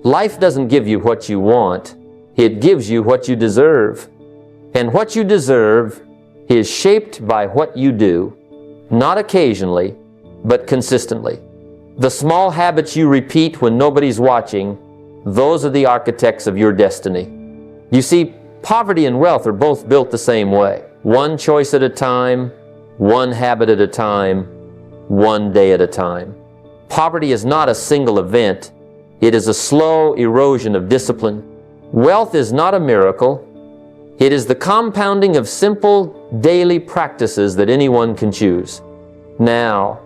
Life doesn't give you what you want. It gives you what you deserve. And what you deserve is shaped by what you do, not occasionally, but consistently. The small habits you repeat when nobody's watching, those are the architects of your destiny. You see, poverty and wealth are both built the same way. One choice at a time, one habit at a time, one day at a time. Poverty is not a single event. It is a slow erosion of discipline. Wealth is not a miracle. It is the compounding of simple daily practices that anyone can choose. Now,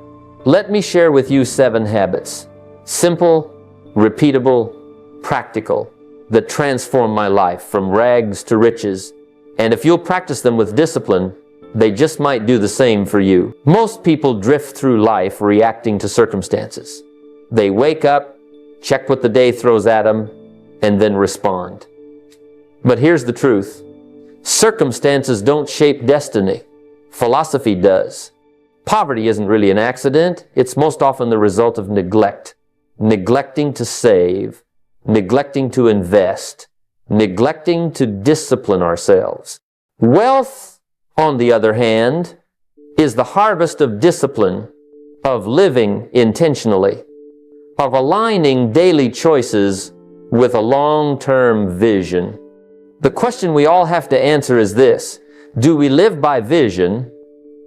let me share with you 7 habits. Simple, repeatable, practical, that transform my life from rags to riches. And if you'll practice them with discipline, they just might do the same for you. Most people drift through life reacting to circumstances. They wake up, check what the day throws at them, and then respond. But here's the truth. Circumstances don't shape destiny. Philosophy does. Poverty isn't really an accident. It's most often the result of neglect. Neglecting to save, neglecting to invest, neglecting to discipline ourselves. Wealth, on the other hand, is the harvest of discipline, of living intentionally, of aligning daily choices with a long-term vision. The question we all have to answer is this: do we live by vision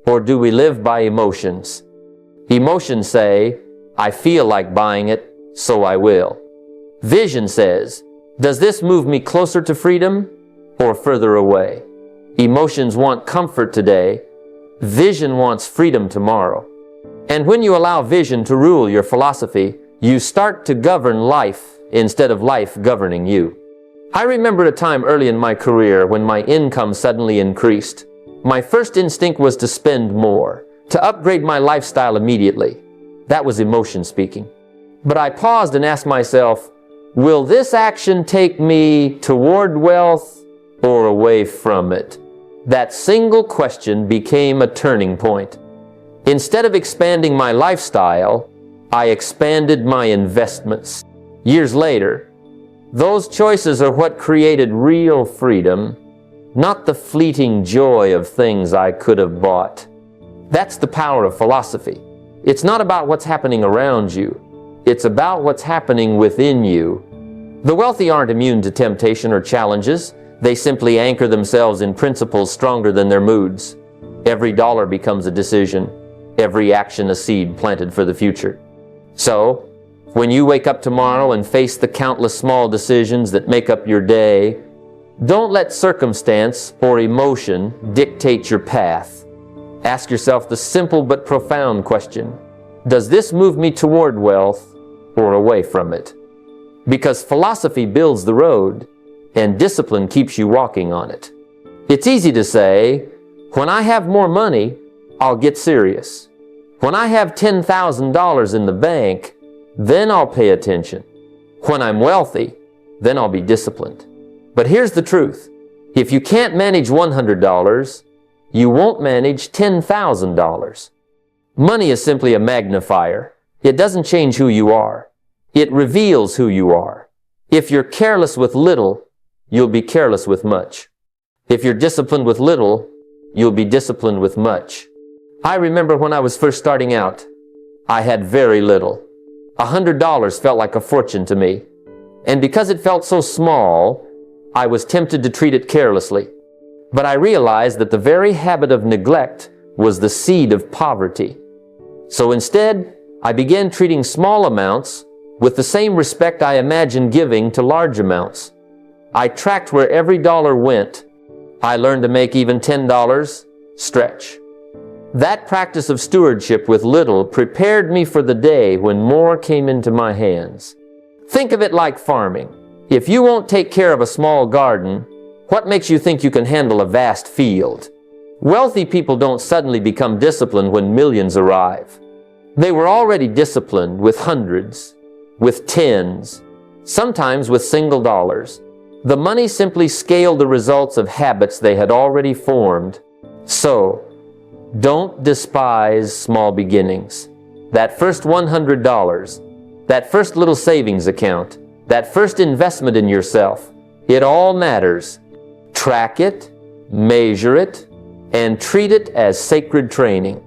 or do we live by emotions? Emotions say, I feel like buying it, so I will. Vision says, does this move me closer to freedom or further away? Emotions want comfort today. Vision wants freedom tomorrow. And when you allow vision to rule your philosophy, you start to govern life instead of life governing you. I remember a time early in my career when my income suddenly increased. My first instinct was to spend more, to upgrade my lifestyle immediately. That was emotion speaking. But I paused and asked myself, will this action take me toward wealth or away from it? That single question became a turning point. Instead of expanding my lifestyle, I expanded my investments. Years later, those choices are what created real freedom, not the fleeting joy of things I could have bought. That's the power of philosophy. It's not about what's happening around you. It's about what's happening within you. The wealthy aren't immune to temptation or challenges. They simply anchor themselves in principles stronger than their moods. Every dollar becomes a decision. Every action a seed planted for the future. So, when you wake up tomorrow and face the countless small decisions that make up your day, don't let circumstance or emotion dictate your path. Ask yourself the simple but profound question: does this move me toward wealth or away from it? Because philosophy builds the road and discipline keeps you walking on it. It's easy to say, when I have more money, I'll get serious. When I have $10,000 in the bank, then I'll pay attention. When I'm wealthy, then I'll be disciplined. But here's the truth. If you can't manage $100, you won't manage $10,000. Money is simply a magnifier. It doesn't change who you are. It reveals who you are. If you're careless with little, you'll be careless with much. If you're disciplined with little, you'll be disciplined with much. I remember when I was first starting out, I had very little. $100 felt like a fortune to me. And because it felt so small, I was tempted to treat it carelessly. But I realized that the very habit of neglect was the seed of poverty. So instead, I began treating small amounts with the same respect I imagined giving to large amounts. I tracked where every dollar went. I learned to make even $10 stretch. That practice of stewardship with little prepared me for the day when more came into my hands. Think of it like farming. If you won't take care of a small garden, what makes you think you can handle a vast field? Wealthy people don't suddenly become disciplined when millions arrive. They were already disciplined with hundreds, with tens, sometimes with single dollars. The money simply scaled the results of habits they had already formed. So, don't despise small beginnings. That first $100, that first little savings account, That first investment in yourself, it all matters. Track it, measure it, and treat it as sacred training.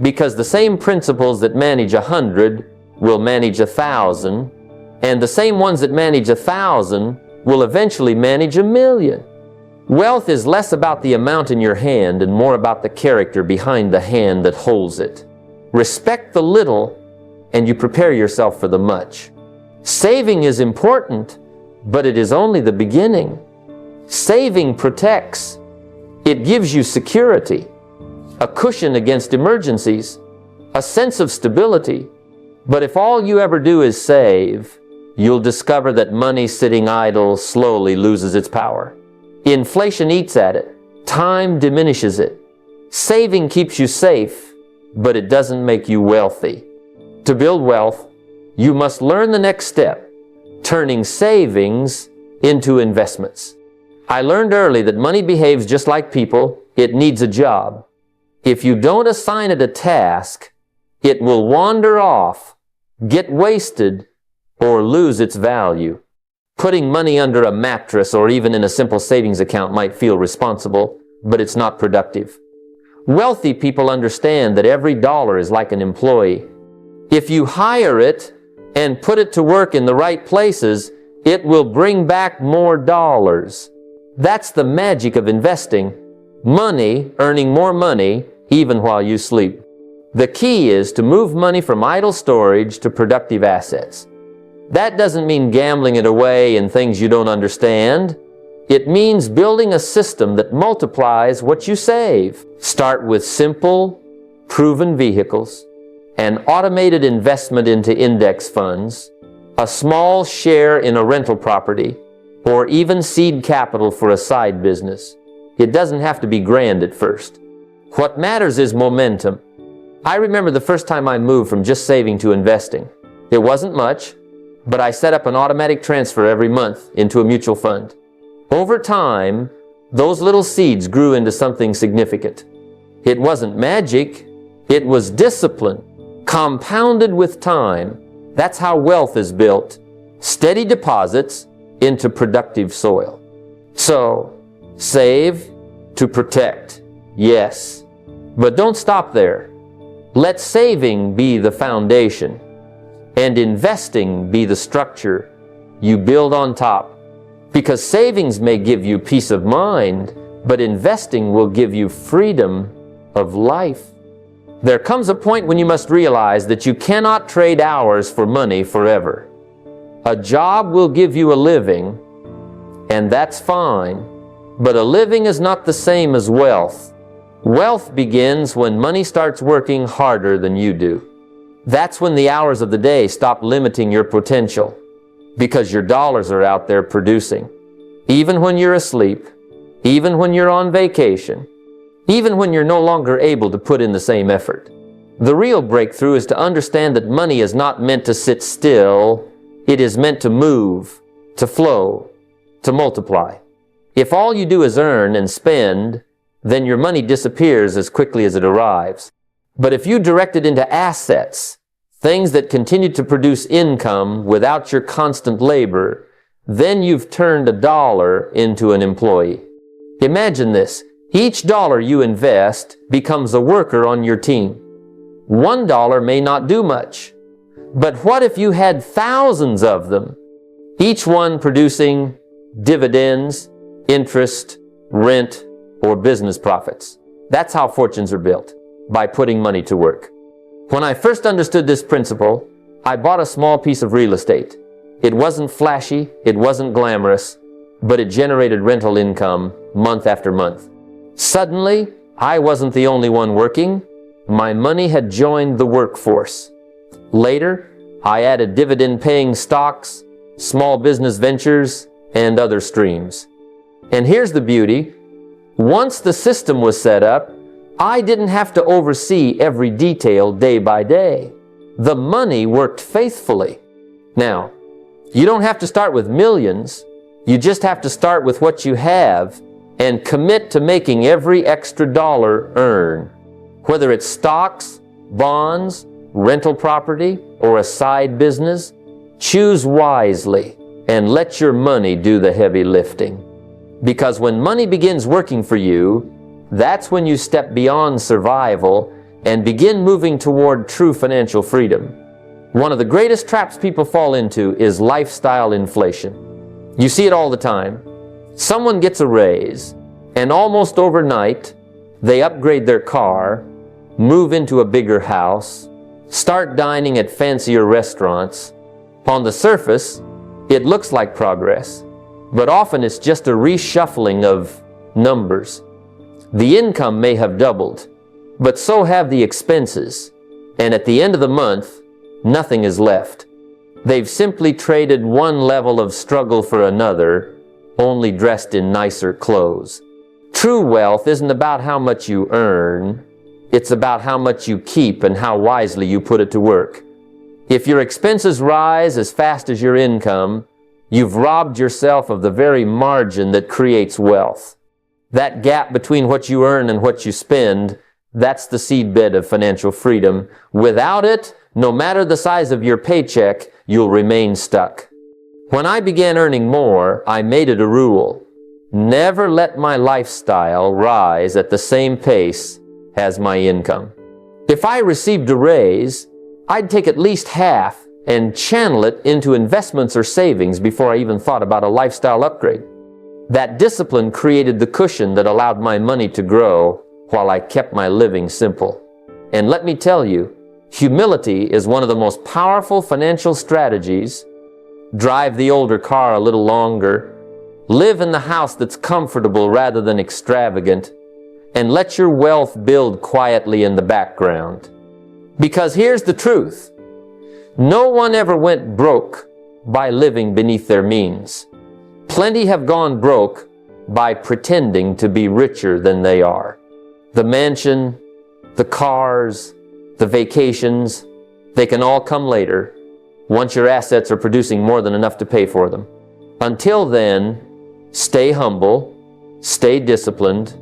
Because the same principles that manage 100 will manage 1,000, and the same ones that manage 1,000 will eventually manage 1,000,000. Wealth is less about the amount in your hand and more about the character behind the hand that holds it. Respect the little, and you prepare yourself for the much. Saving is important, but it is only the beginning. Saving protects. It gives you security, a cushion against emergencies, a sense of stability. But if all you ever do is save, you'll discover that money sitting idle slowly loses its power. Inflation eats at it. Time diminishes it. Saving keeps you safe, but it doesn't make you wealthy. To build wealth, you must learn the next step, turning savings into investments. I learned early that money behaves just like people. It needs a job. If you don't assign it a task, it will wander off, get wasted, or lose its value. Putting money under a mattress or even in a simple savings account might feel responsible, but it's not productive. Wealthy people understand that every dollar is like an employee. If you hire it and put it to work in the right places, it will bring back more dollars. That's the magic of investing. Money earning more money even while you sleep. The key is to move money from idle storage to productive assets. That doesn't mean gambling it away in things you don't understand. It means building a system that multiplies what you save. Start with simple, proven vehicles, an automated investment into index funds, a small share in a rental property, or even seed capital for a side business. It doesn't have to be grand at first. What matters is momentum. I remember the first time I moved from just saving to investing. It wasn't much, but I set up an automatic transfer every month into a mutual fund. Over time, those little seeds grew into something significant. It wasn't magic, it was discipline, compounded with time. That's how wealth is built. Steady deposits into productive soil. So, save to protect, yes. But don't stop there. Let saving be the foundation, and investing be the structure you build on top. Because savings may give you peace of mind, but investing will give you freedom of life. There comes a point when you must realize that you cannot trade hours for money forever. A job will give you a living, and that's fine, but a living is not the same as wealth. Wealth begins when money starts working harder than you do. That's when the hours of the day stop limiting your potential, because your dollars are out there producing. Even when you're asleep, even when you're on vacation, even when you're no longer able to put in the same effort. The real breakthrough is to understand that money is not meant to sit still. It is meant to move, to flow, to multiply. If all you do is earn and spend, then your money disappears as quickly as it arrives. But if you direct it into assets, things that continue to produce income without your constant labor, then you've turned a dollar into an employee. Imagine this. Each dollar you invest becomes a worker on your team. $1 may not do much, but what if you had thousands of them, each one producing dividends, interest, rent, or business profits? That's how fortunes are built, by putting money to work. When I first understood this principle, I bought a small piece of real estate. It wasn't flashy, it wasn't glamorous, but it generated rental income month after month. Suddenly, I wasn't the only one working. My money had joined the workforce. Later, I added dividend-paying stocks, small business ventures, and other streams. And here's the beauty. Once the system was set up, I didn't have to oversee every detail day by day. The money worked faithfully. Now, you don't have to start with millions. You just have to start with what you have and commit to making every extra dollar earn. Whether it's stocks, bonds, rental property, or a side business, choose wisely and let your money do the heavy lifting. Because when money begins working for you, that's when you step beyond survival and begin moving toward true financial freedom. One of the greatest traps people fall into is lifestyle inflation. You see it all the time. Someone gets a raise, and almost overnight, they upgrade their car, move into a bigger house, start dining at fancier restaurants. On the surface, it looks like progress, but often it's just a reshuffling of numbers. The income may have doubled, but so have the expenses, and at the end of the month, nothing is left. They've simply traded one level of struggle for another, only dressed in nicer clothes. True wealth isn't about how much you earn, it's about how much you keep and how wisely you put it to work. If your expenses rise as fast as your income, you've robbed yourself of the very margin that creates wealth. That gap between what you earn and what you spend, that's the seedbed of financial freedom. Without it, no matter the size of your paycheck, you'll remain stuck. When I began earning more, I made it a rule. Never let my lifestyle rise at the same pace as my income. If I received a raise, I'd take at least half and channel it into investments or savings before I even thought about a lifestyle upgrade. That discipline created the cushion that allowed my money to grow while I kept my living simple. And let me tell you, humility is one of the most powerful financial strategies. Drive the older car a little longer, live in the house that's comfortable rather than extravagant, and let your wealth build quietly in the background. Because here's the truth. No one ever went broke by living beneath their means. Plenty have gone broke by pretending to be richer than they are. The mansion, the cars, the vacations, they can all come later once your assets are producing more than enough to pay for them. Until then, stay humble, stay disciplined,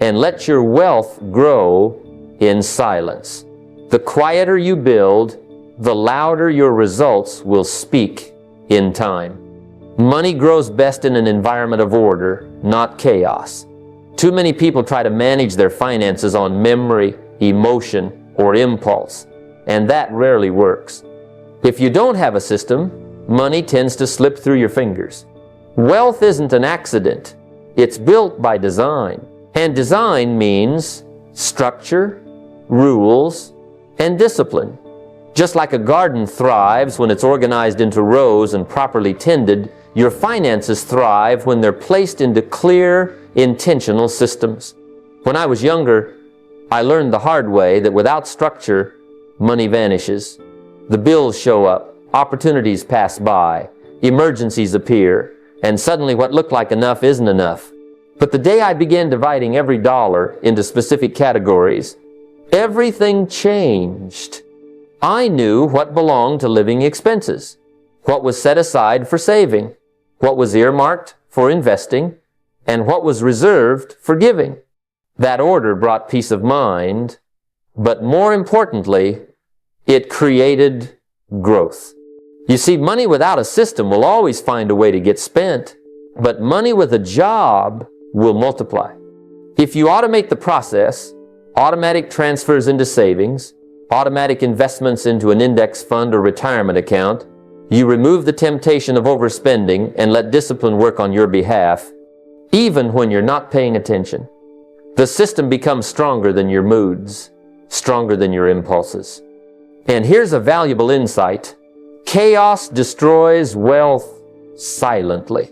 and let your wealth grow in silence. The quieter you build, the louder your results will speak in time. Money grows best in an environment of order, not chaos. Too many people try to manage their finances on memory, emotion, or impulse, and that rarely works. If you don't have a system, money tends to slip through your fingers. Wealth isn't an accident. It's built by design. And design means structure, rules, and discipline. Just like a garden thrives when it's organized into rows and properly tended, your finances thrive when they're placed into clear, intentional systems. When I was younger, I learned the hard way that without structure, money vanishes. The bills show up, opportunities pass by, emergencies appear, and suddenly what looked like enough isn't enough. But the day I began dividing every dollar into specific categories, everything changed. I knew what belonged to living expenses, what was set aside for saving, what was earmarked for investing, and what was reserved for giving. That order brought peace of mind, but more importantly, it created growth. You see, money without a system will always find a way to get spent, but money with a job will multiply. If you automate the process, automatic transfers into savings, automatic investments into an index fund or retirement account, you remove the temptation of overspending and let discipline work on your behalf, even when you're not paying attention. The system becomes stronger than your moods, stronger than your impulses. And here's a valuable insight. Chaos destroys wealth silently.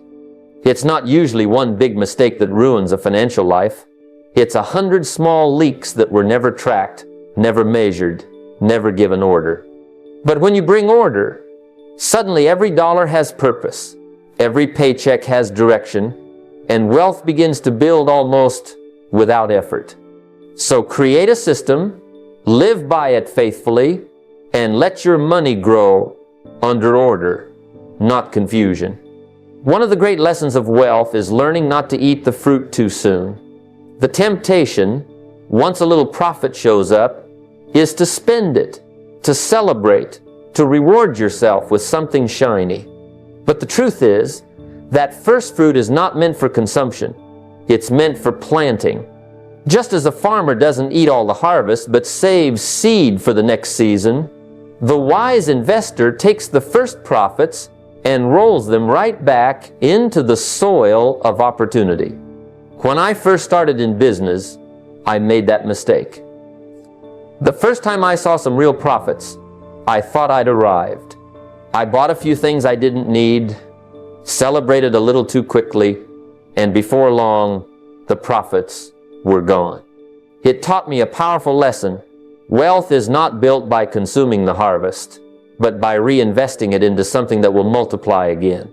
It's not usually one big mistake that ruins a financial life. It's 100 small leaks that were never tracked, never measured, never given order. But when you bring order, suddenly every dollar has purpose, every paycheck has direction, and wealth begins to build almost without effort. So create a system, live by it faithfully, and let your money grow under order, not confusion. One of the great lessons of wealth is learning not to eat the fruit too soon. The temptation, once a little profit shows up, is to spend it, to celebrate, to reward yourself with something shiny. But the truth is, that first fruit is not meant for consumption. It's meant for planting. Just as a farmer doesn't eat all the harvest, but saves seed for the next season, the wise investor takes the first profits and rolls them right back into the soil of opportunity. When I first started in business, I made that mistake. The first time I saw some real profits, I thought I'd arrived. I bought a few things I didn't need, celebrated a little too quickly, and before long, the profits were gone. It taught me a powerful lesson. Wealth is not built by consuming the harvest, but by reinvesting it into something that will multiply again.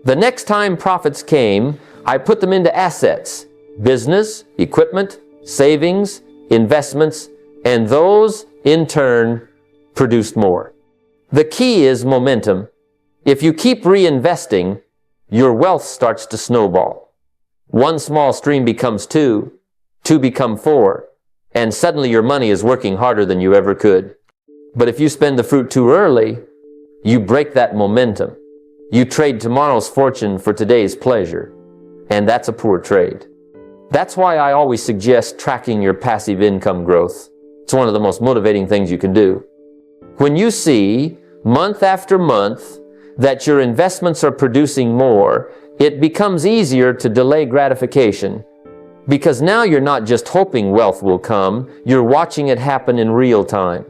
The next time profits came, I put them into assets, business, equipment, savings, investments, and those, in turn, produced more. The key is momentum. If you keep reinvesting, your wealth starts to snowball. One small stream becomes two become four, and suddenly your money is working harder than you ever could. But if you spend the fruit too early, you break that momentum. You trade tomorrow's fortune for today's pleasure, and that's a poor trade. That's why I always suggest tracking your passive income growth. It's one of the most motivating things you can do. When you see, month after month, that your investments are producing more, it becomes easier to delay gratification, because now you're not just hoping wealth will come, you're watching it happen in real time.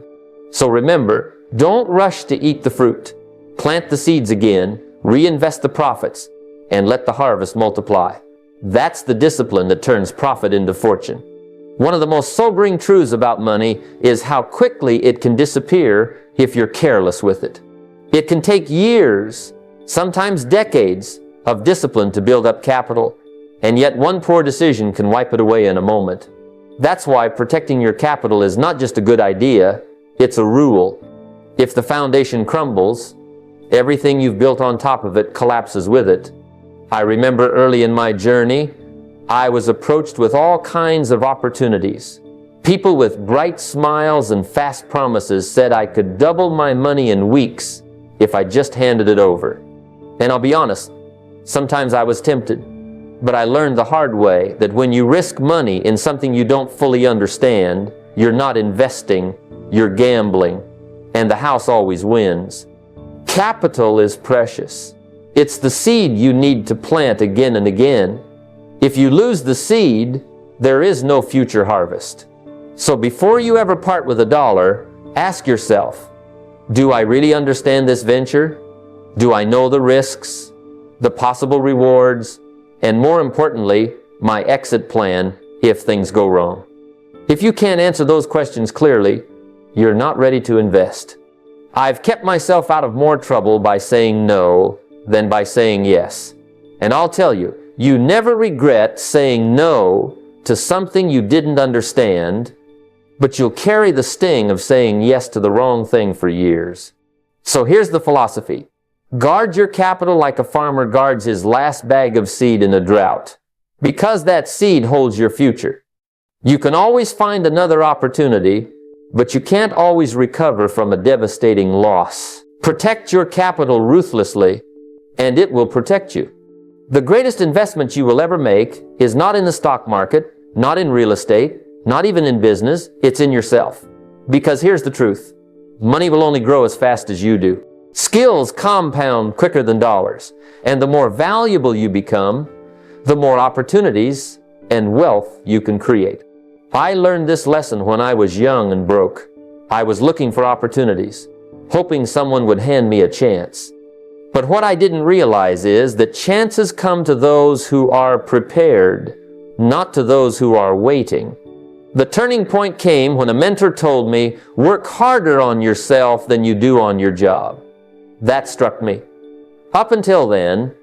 So remember, don't rush to eat the fruit. Plant the seeds again, reinvest the profits, and let the harvest multiply. That's the discipline that turns profit into fortune. One of the most sobering truths about money is how quickly it can disappear if you're careless with it. It can take years, sometimes decades, of discipline to build up capital, and yet one poor decision can wipe it away in a moment. That's why protecting your capital is not just a good idea, it's a rule. If the foundation crumbles, everything you've built on top of it collapses with it. I remember early in my journey, I was approached with all kinds of opportunities. People with bright smiles and fast promises said I could double my money in weeks if I just handed it over. And I'll be honest, sometimes I was tempted. But I learned the hard way that when you risk money in something you don't fully understand, you're not investing, you're gambling, and the house always wins. Capital is precious. It's the seed you need to plant again and again. If you lose the seed, there is no future harvest. So before you ever part with $1, ask yourself, do I really understand this venture? Do I know the risks, the possible rewards, and more importantly, my exit plan if things go wrong? If you can't answer those questions clearly, you're not ready to invest. I've kept myself out of more trouble by saying no than by saying yes. And I'll tell you, you never regret saying no to something you didn't understand, but you'll carry the sting of saying yes to the wrong thing for years. So here's the philosophy. Guard your capital like a farmer guards his last bag of seed in a drought, because that seed holds your future. You can always find another opportunity, but you can't always recover from a devastating loss. Protect your capital ruthlessly, and it will protect you. The greatest investment you will ever make is not in the stock market, not in real estate, not even in business, it's in yourself. Because here's the truth. Money will only grow as fast as you do. Skills compound quicker than dollars, and the more valuable you become, the more opportunities and wealth you can create. I learned this lesson when I was young and broke. I was looking for opportunities, hoping someone would hand me a chance. But what I didn't realize is that chances come to those who are prepared, not to those who are waiting. The turning point came when a mentor told me, work harder on yourself than you do on your job. That struck me. Up until then,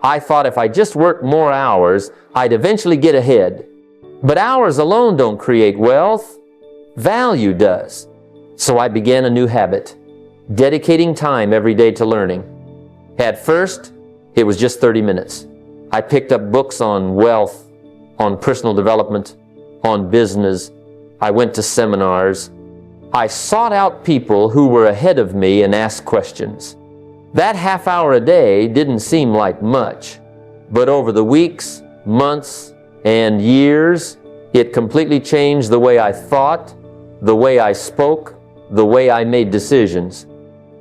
I thought if I just worked more hours, I'd eventually get ahead. But hours alone don't create wealth. Value does. So I began a new habit, dedicating time every day to learning. At first, it was just 30 minutes. I picked up books on wealth, on personal development, on business. I went to seminars. I sought out people who were ahead of me and asked questions. That half hour a day didn't seem like much, but over the weeks, months, and years, it completely changed the way I thought, the way I spoke, the way I made decisions.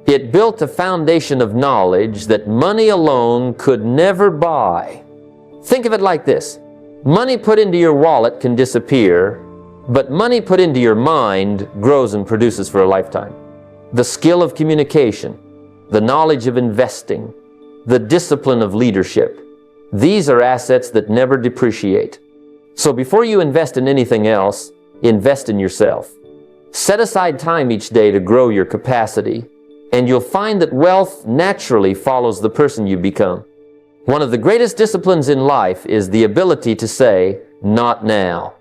It built a foundation of knowledge that money alone could never buy. Think of it like this. Money put into your wallet can disappear, but money put into your mind grows and produces for a lifetime. The skill of communication, the knowledge of investing, the discipline of leadership, these are assets that never depreciate. So before you invest in anything else, invest in yourself. Set aside time each day to grow your capacity, and you'll find that wealth naturally follows the person you become. One of the greatest disciplines in life is the ability to say, "Not now."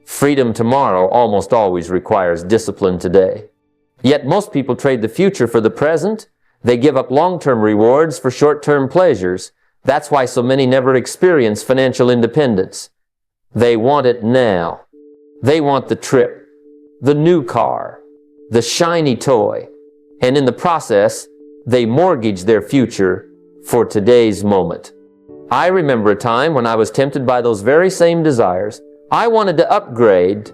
Freedom tomorrow almost always requires discipline today. Yet most people trade the future for the present. They give up long-term rewards for short-term pleasures. That's why so many never experience financial independence. They want it now. They want the trip, the new car, the shiny toy, and in the process, they mortgage their future for today's moment. I remember a time when I was tempted by those very same desires. I wanted to upgrade,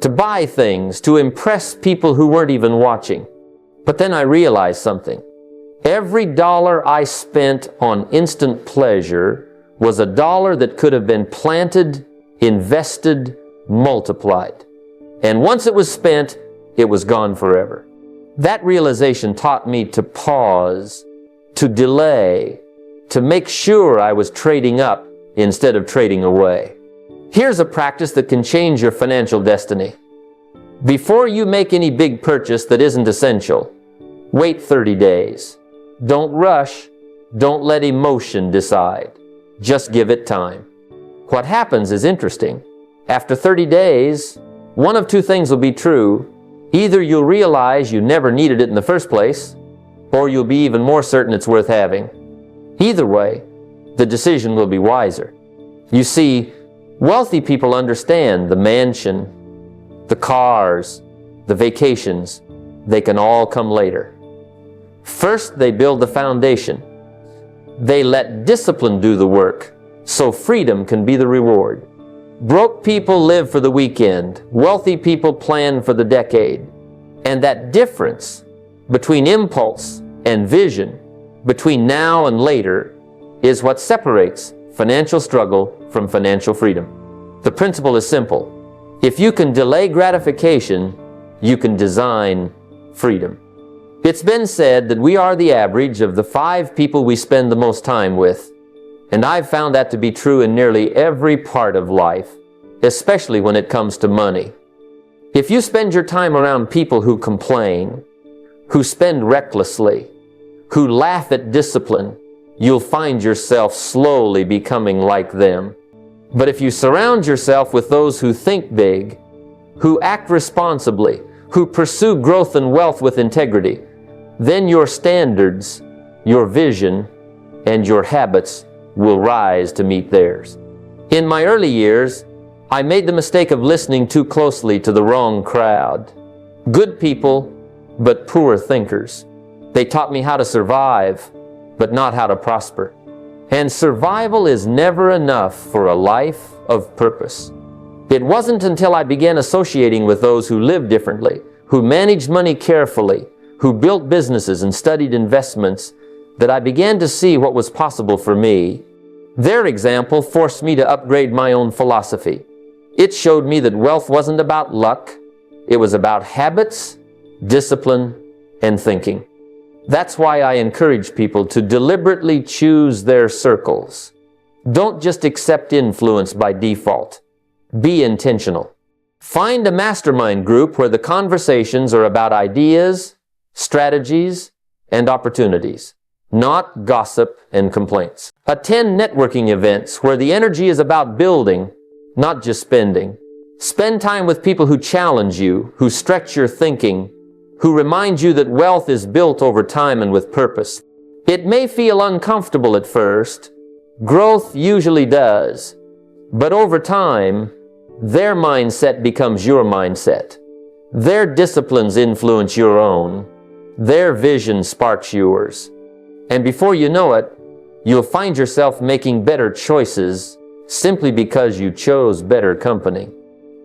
to buy things, to impress people who weren't even watching. But then I realized something. Every dollar I spent on instant pleasure was a dollar that could have been planted, invested, multiplied. And once it was spent, it was gone forever. That realization taught me to pause, to delay, to make sure I was trading up instead of trading away. Here's a practice that can change your financial destiny. Before you make any big purchase that isn't essential, wait 30 days. Don't rush. Don't let emotion decide. Just give it time. What happens is interesting. After 30 days, one of two things will be true. Either you'll realize you never needed it in the first place, or you'll be even more certain it's worth having. Either way, the decision will be wiser. You see, wealthy people understand the mansion, the cars, the vacations. They can all come later. First, they build the foundation. They let discipline do the work, so freedom can be the reward. Broke people live for the weekend. Wealthy people plan for the decade. And that difference between impulse and vision, between now and later, is what separates financial struggle from financial freedom. The principle is simple. If you can delay gratification, you can design freedom. It's been said that we are the average of the 5 people we spend the most time with. And I've found that to be true in nearly every part of life, especially when it comes to money. If you spend your time around people who complain, who spend recklessly, who laugh at discipline, you'll find yourself slowly becoming like them. But if you surround yourself with those who think big, who act responsibly, who pursue growth and wealth with integrity, then your standards, your vision, and your habits will rise to meet theirs. In my early years, I made the mistake of listening too closely to the wrong crowd. Good people, but poor thinkers. They taught me how to survive, but not how to prosper. And survival is never enough for a life of purpose. It wasn't until I began associating with those who lived differently, who managed money carefully, who built businesses and studied investments, that I began to see what was possible for me. Their example forced me to upgrade my own philosophy. It showed me that wealth wasn't about luck. It was about habits, discipline, and thinking. That's why I encourage people to deliberately choose their circles. Don't just accept influence by default. Be intentional. Find a mastermind group where the conversations are about ideas, strategies, and opportunities, not gossip and complaints. Attend networking events where the energy is about building, not just spending. Spend time with people who challenge you, who stretch your thinking, who remind you that wealth is built over time and with purpose. It may feel uncomfortable at first. Growth usually does. But over time, their mindset becomes your mindset. Their disciplines influence your own. Their vision sparks yours. And before you know it, you'll find yourself making better choices simply because you chose better company.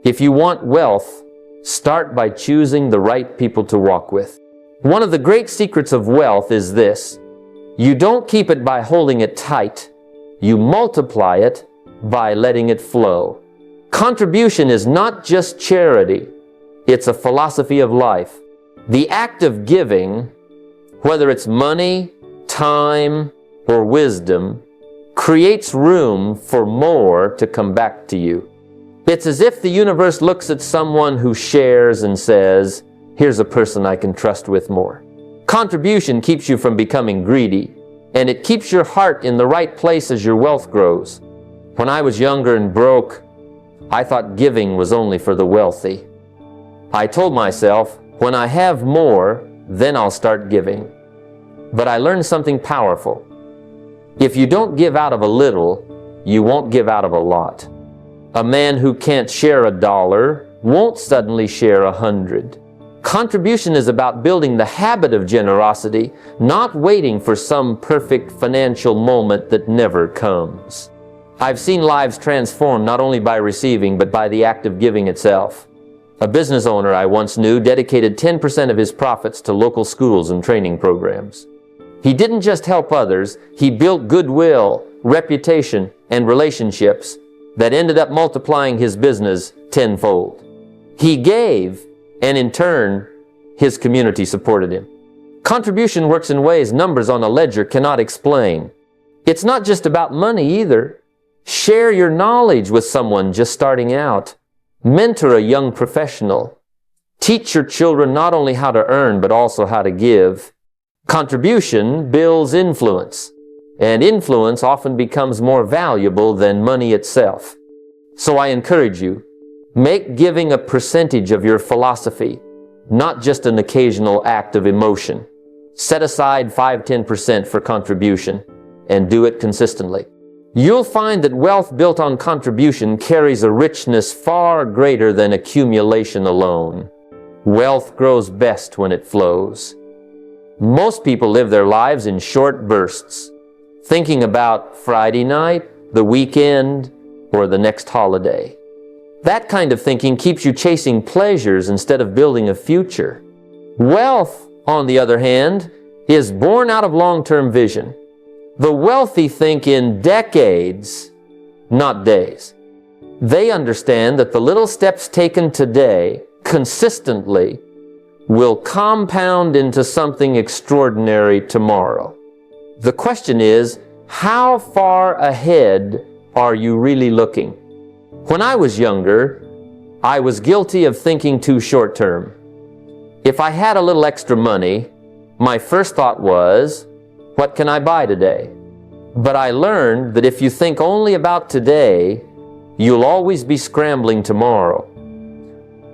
If you want wealth, start by choosing the right people to walk with. One of the great secrets of wealth is this: you don't keep it by holding it tight. You multiply it by letting it flow. Contribution is not just charity. It's a philosophy of life. The act of giving, whether it's money, time, or wisdom, creates room for more to come back to you. It's as if the universe looks at someone who shares and says, here's a person I can trust with more. Contribution keeps you from becoming greedy, and it keeps your heart in the right place as your wealth grows. When I was younger and broke, I thought giving was only for the wealthy. I told myself, when I have more, then I'll start giving. But I learned something powerful. If you don't give out of a little, you won't give out of a lot. A man who can't share $1 won't suddenly share 100. Contribution is about building the habit of generosity, not waiting for some perfect financial moment that never comes. I've seen lives transformed not only by receiving, but by the act of giving itself. A business owner I once knew dedicated 10% of his profits to local schools and training programs. He didn't just help others, he built goodwill, reputation, and relationships that ended up multiplying his business tenfold. He gave, and in turn, his community supported him. Contribution works in ways numbers on a ledger cannot explain. It's not just about money either. Share your knowledge with someone just starting out. Mentor a young professional. Teach your children not only how to earn, but also how to give. Contribution builds influence, and influence often becomes more valuable than money itself. So I encourage you, make giving a percentage of your philosophy, not just an occasional act of emotion. Set aside 5-10% for contribution, and do it consistently. You'll find that wealth built on contribution carries a richness far greater than accumulation alone. Wealth grows best when it flows. Most people live their lives in short bursts, thinking about Friday night, the weekend, or the next holiday. That kind of thinking keeps you chasing pleasures instead of building a future. Wealth, on the other hand, is born out of long-term vision. The wealthy think in decades, not days. They understand that the little steps taken today, consistently, will compound into something extraordinary tomorrow. The question is, how far ahead are you really looking? When I was younger, I was guilty of thinking too short-term. If I had a little extra money, my first thought was, what can I buy today? But I learned that if you think only about today, you'll always be scrambling tomorrow.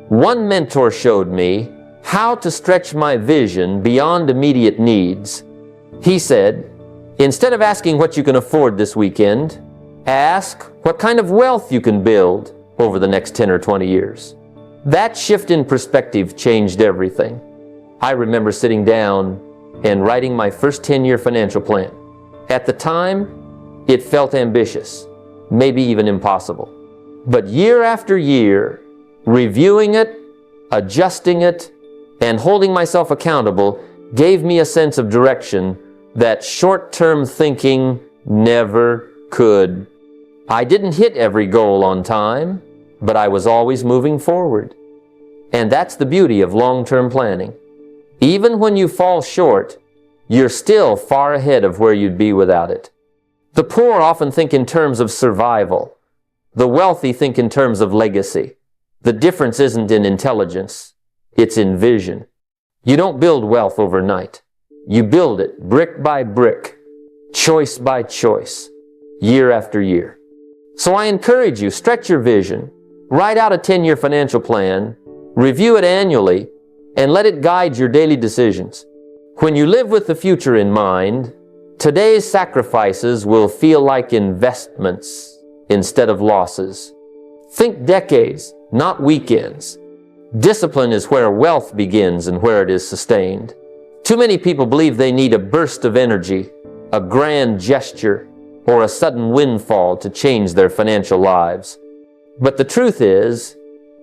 One mentor showed me how to stretch my vision beyond immediate needs. He said, instead of asking what you can afford this weekend, ask what kind of wealth you can build over the next 10 or 20 years. That shift in perspective changed everything. I remember sitting down and writing my first 10-year financial plan. At the time, it felt ambitious, maybe even impossible. But year after year, reviewing it, adjusting it, and holding myself accountable gave me a sense of direction that short-term thinking never could. I didn't hit every goal on time, but I was always moving forward. And that's the beauty of long-term planning. Even when you fall short, you're still far ahead of where you'd be without it. The poor often think in terms of survival. The wealthy think in terms of legacy. The difference isn't in intelligence, it's in vision. You don't build wealth overnight. You build it brick by brick, choice by choice, year after year. So I encourage you, stretch your vision, write out a 10-year financial plan, review it annually, and let it guide your daily decisions. When you live with the future in mind, today's sacrifices will feel like investments instead of losses. Think decades, not weekends. Discipline is where wealth begins and where it is sustained. Too many people believe they need a burst of energy, a grand gesture, or a sudden windfall to change their financial lives. But the truth is,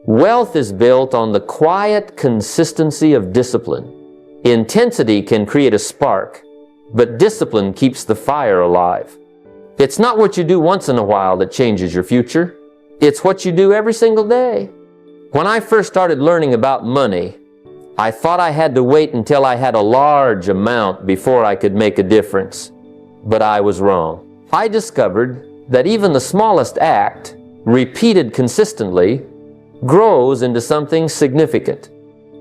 wealth is built on the quiet consistency of discipline. Intensity can create a spark, but discipline keeps the fire alive. It's not what you do once in a while that changes your future. It's what you do every single day. When I first started learning about money, I thought I had to wait until I had a large amount before I could make a difference. But I was wrong. I discovered that even the smallest act, repeated consistently, grows into something significant.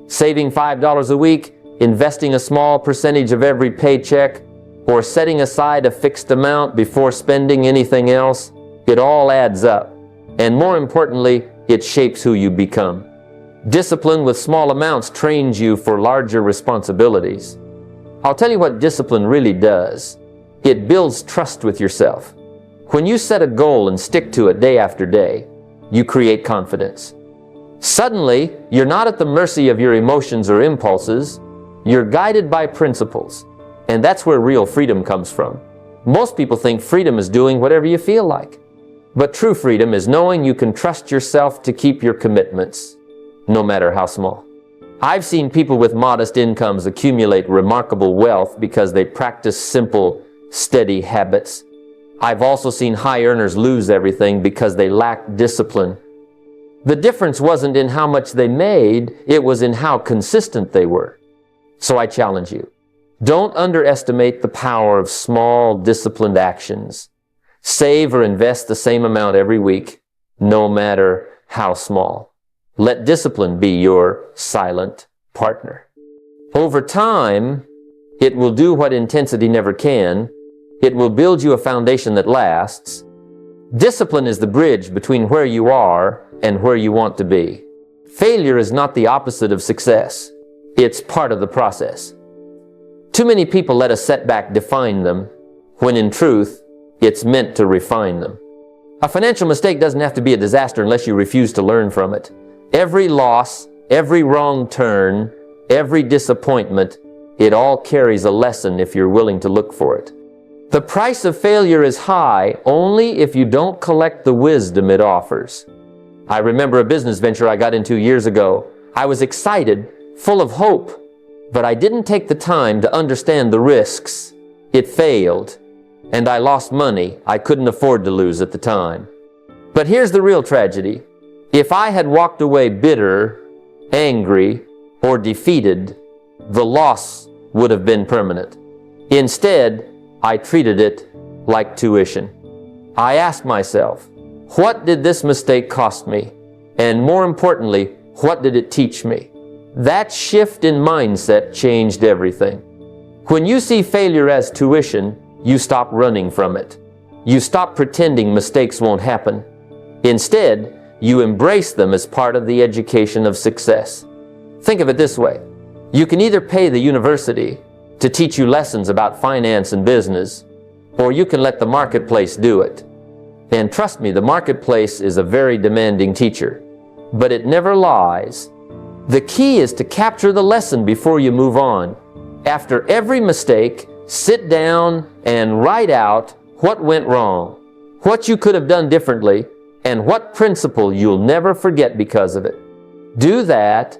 Saving $5 a week, investing a small percentage of every paycheck, or setting aside a fixed amount before spending anything else, it all adds up. And more importantly, it shapes who you become. Discipline with small amounts trains you for larger responsibilities. I'll tell you what discipline really does. It builds trust with yourself. When you set a goal and stick to it day after day, you create confidence. Suddenly, you're not at the mercy of your emotions or impulses. You're guided by principles. And that's where real freedom comes from. Most people think freedom is doing whatever you feel like. But true freedom is knowing you can trust yourself to keep your commitments, no matter how small. I've seen people with modest incomes accumulate remarkable wealth because they practice simple, steady habits. I've also seen high earners lose everything because they lack discipline. The difference wasn't in how much they made, it was in how consistent they were. So I challenge you, don't underestimate the power of small, disciplined actions. Save or invest the same amount every week, no matter how small. Let discipline be your silent partner. Over time, it will do what intensity never can. It will build you a foundation that lasts. Discipline is the bridge between where you are and where you want to be. Failure is not the opposite of success. It's part of the process. Too many people let a setback define them, when in truth, it's meant to refine them. A financial mistake doesn't have to be a disaster unless you refuse to learn from it. Every loss, every wrong turn, every disappointment, it all carries a lesson if you're willing to look for it. The price of failure is high only if you don't collect the wisdom it offers. I remember a business venture I got into years ago. I was excited, full of hope, but I didn't take the time to understand the risks. It failed, and I lost money I couldn't afford to lose at the time. But here's the real tragedy. If I had walked away bitter, angry, or defeated, the loss would have been permanent. Instead, I treated it like tuition. I asked myself, what did this mistake cost me? And more importantly, what did it teach me? That shift in mindset changed everything. When you see failure as tuition, you stop running from it. You stop pretending mistakes won't happen. Instead, you embrace them as part of the education of success. Think of it this way. You can either pay the university to teach you lessons about finance and business, or you can let the marketplace do it. And trust me, the marketplace is a very demanding teacher, but it never lies. The key is to capture the lesson before you move on. After every mistake, sit down and write out what went wrong, what you could have done differently, and what principle you'll never forget because of it. Do that,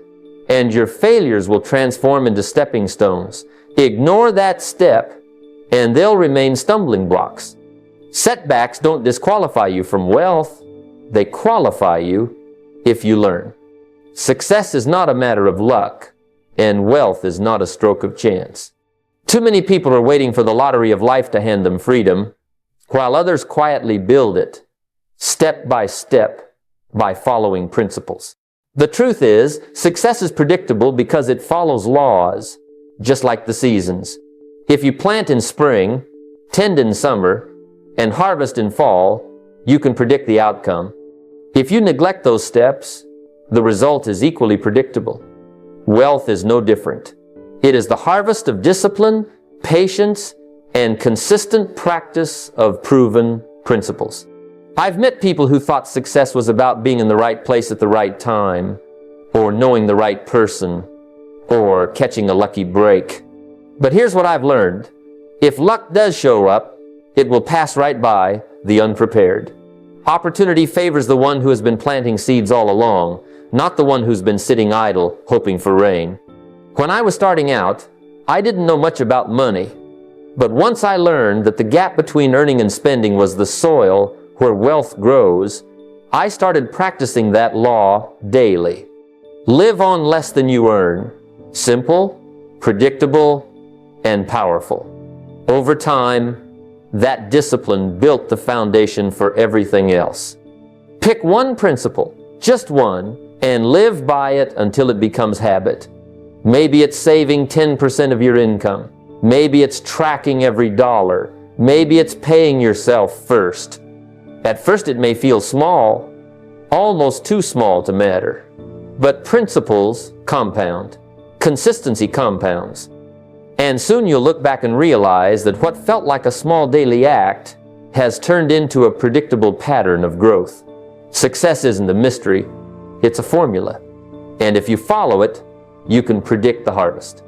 and your failures will transform into stepping stones. Ignore that step, and they'll remain stumbling blocks. Setbacks don't disqualify you from wealth. They qualify you if you learn. Success is not a matter of luck, and wealth is not a stroke of chance. Too many people are waiting for the lottery of life to hand them freedom, while others quietly build it, step by step, by following principles. The truth is, success is predictable because it follows laws, just like the seasons. If you plant in spring, tend in summer, and harvest in fall, you can predict the outcome. If you neglect those steps, the result is equally predictable. Wealth is no different. It is the harvest of discipline, patience, and consistent practice of proven principles. I've met people who thought success was about being in the right place at the right time, or knowing the right person, or catching a lucky break. But here's what I've learned. If luck does show up, it will pass right by the unprepared. Opportunity favors the one who has been planting seeds all along, not the one who's been sitting idle, hoping for rain. When I was starting out, I didn't know much about money. But once I learned that the gap between earning and spending was the soil where wealth grows, I started practicing that law daily. Live on less than you earn. Simple, predictable, and powerful. Over time, that discipline built the foundation for everything else. Pick one principle, just one, and live by it until it becomes habit. Maybe it's saving 10% of your income. Maybe it's tracking every dollar. Maybe it's paying yourself first. At first it may feel small, almost too small to matter. But principles compound. Consistency compounds. And soon you'll look back and realize that what felt like a small daily act has turned into a predictable pattern of growth. Success isn't a mystery, it's a formula. And if you follow it, you can predict the harvest.